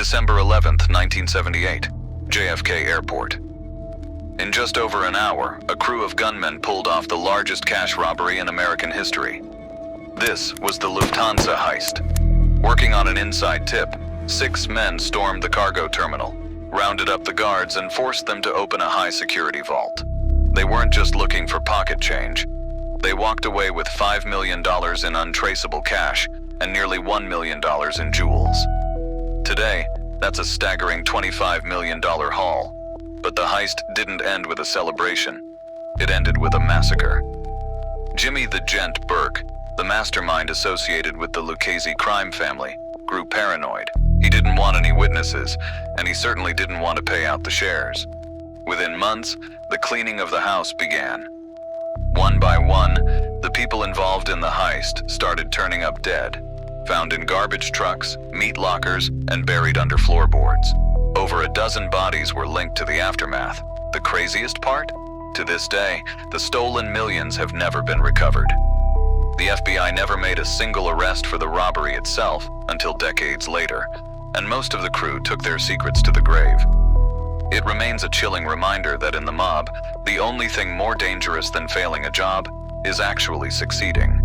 December 11th, 1978, JFK Airport. In just over an hour, a crew of gunmen pulled off the largest cash robbery in American history. This was the Lufthansa Heist. Working on an inside tip, 6 men stormed the cargo terminal, rounded up the guards, and forced them to open a high-security vault. They weren't just looking for pocket change. They walked away with $5 million in untraceable cash and nearly $1 million in jewels. Today, that's a staggering $25 million haul. But the heist didn't end with a celebration. It ended with a massacre. Jimmy the Gent Burke, the mastermind associated with the Lucchese crime family, grew paranoid. He didn't want any witnesses, and he certainly didn't want to pay out the shares. Within months, the cleaning of the house began. One by one, the people involved in the heist started turning up dead, found in garbage trucks, meat lockers, and buried under floorboards. Over a dozen bodies were linked to the aftermath. The craziest part? To this day, the stolen millions have never been recovered. The FBI never made a single arrest for the robbery itself until decades later, and most of the crew took their secrets to the grave. It remains a chilling reminder that in the mob, the only thing more dangerous than failing a job is actually succeeding.